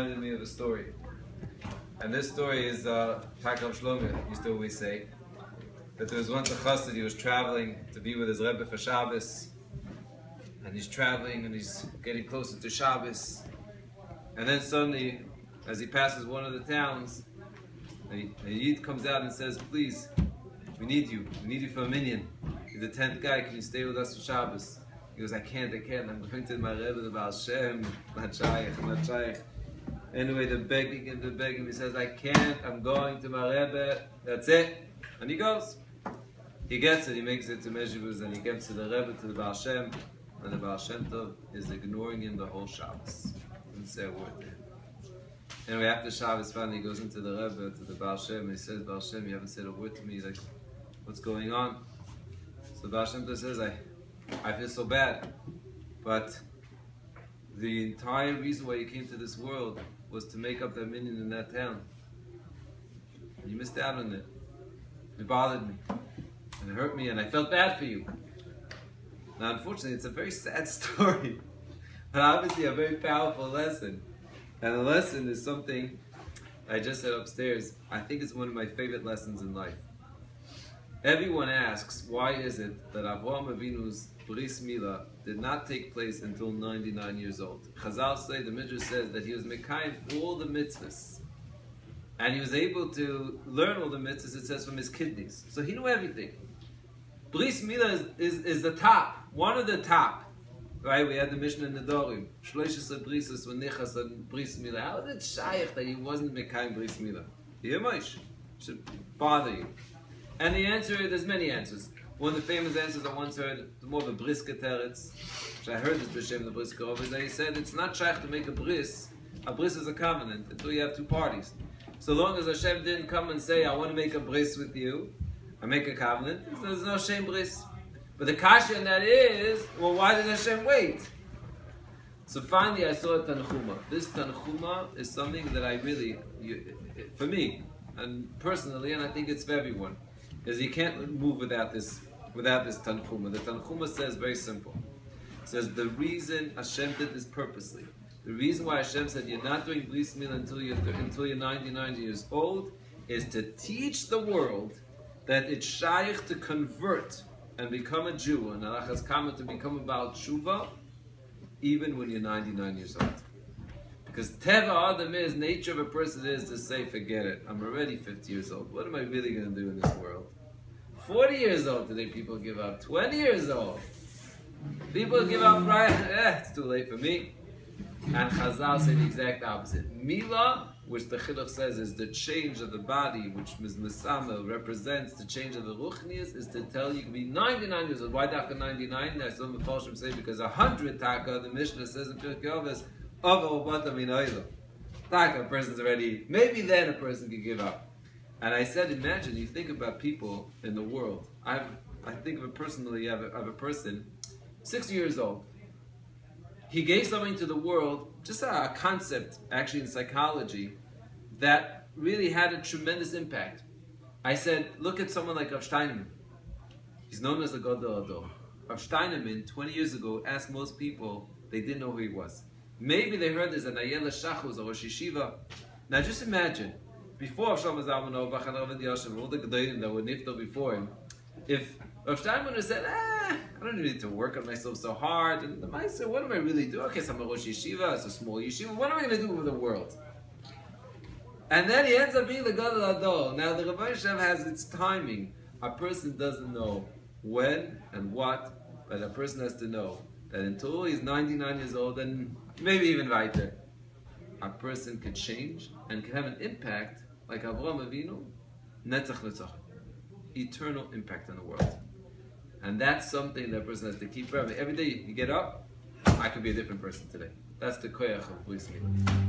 reminded me of a story. And this story is Takam Shlomo used to always say that there was once a chassid, he was traveling to be with his Rebbe for Shabbos. And he's traveling and he's getting closer to Shabbos. And then suddenly, as he passes one of the towns, a Yid comes out and says, please, we need you for a minyan. You're the 10th guy, can you stay with us for Shabbos? He goes, I can't, I'm going to my Rebbe, the Baal Shem, not Shaykh. Anyway, they're begging, he says, I can't, I'm going to my Rebbe, that's it. And he goes. He gets it, he makes it to Mezhivuz, and he gets to the Rebbe, to the Baal Shem, and the Baal Shem Tov is ignoring him the whole Shabbos. Doesn't say a word to him. Anyway, after Shabbos, finally he goes into the Rebbe, to the Baal Shem, and he says, Baal Shem, you haven't said a word to me, like, what's going on? So Baal Shem Tov says, I feel so bad, but the entire reason why you came to this world was to make up that minyan in that town. And you missed out on it. It bothered me, and it hurt me, and I felt bad for you. Now, unfortunately, it's a very sad story, but obviously a very powerful lesson. And the lesson is something I just said upstairs. I think it's one of my favorite lessons in life. Everyone asks, why is it that Avraham Avinu's Bris Milah did not take place until 99 years old? Chazal say, the Midrash says that he was mekayim all the mitzvahs. And he was able to learn all the mitzvahs, it says, from his kidneys. So he knew everything. Bris Milah is the top, one of the top. Right, we had the Mishnah in the Dorim. Shloishes brises v'nichas and Bris Milah. How is it shaykh that he wasn't mekayim Bris Milah? Yemash should bother you. And the answer, there's many answers. One of the famous answers I once heard, more of a brisker teretz, which I heard this b'shem the brisker over, is that he said it's not shaykh to make a bris. A bris is a covenant until you have two parties. So long as Hashem didn't come and say, I want to make a bris with you, I make a covenant, so there's no shame bris. But the kasha in that is, well, why did Hashem wait? So finally I saw a Tanchuma. This Tanchuma is something that I really, for me, and personally, and I think it's for everyone, is you can't move without this Tanchuma. The Tanchuma says very simple. It says the reason Hashem did this purposely, the reason why Hashem said you're not doing Bris Milah until you're 99 years old, is to teach the world that it's shaykh to convert and become a Jew, and Alachas Kama to become a Baal Tshuva, even when you're 99 years old. Because Teva Adam is, nature of a person is to say, forget it, I'm already 50 years old. What am I really going to do in this world? 40 years old today, people give up. 20 years old. People give up, right? It's too late for me. And Chazal say the exact opposite. Milah, which the Chiduch says is the change of the body, which Ms. Mesama represents the change of the Ruchnias, is to tell you can be 99 years old. Why Taka 99? That's what the Mephalshim say, because 100 Taka, the Mishnah says in Pirkei Avos, Taka, a person's already, maybe then a person can give up. And I said, imagine, you think about people in the world. I think of it personally, of a person, 60 years old. He gave something to the world, just a concept, actually in psychology, that really had a tremendous impact. I said, look at someone like Rav Steinemann. He's known as the Gadol Ador. Rav Steinemann, 20 years ago, asked most people, they didn't know who he was. Maybe they heard there's an Ayela Shachuz or Rosh Yeshiva. Now just imagine, before Rav Shlomo Zalman Auerbach and Rav Yashem, all the Gedolim that were nifto before him, if Rav Steinman would have said, I don't need to work on myself so hard, and the Meister, what am I really doing? Okay, so I'm a Rosh Yeshiva, it's a small yeshiva, what am I going to do with the world? And then he ends up being the Gadol Ador. Now the Rabbi Shem has its timing. A person doesn't know when and what, but a person has to know that until he's 99 years old, and maybe even weiter, a person can change and can have an impact like Avraham Avinu, Netzach Netzach, eternal impact on the world. And that's something that a person has to keep forever. Every day you get up, I could be a different person today. That's the koyach of Bris Milah.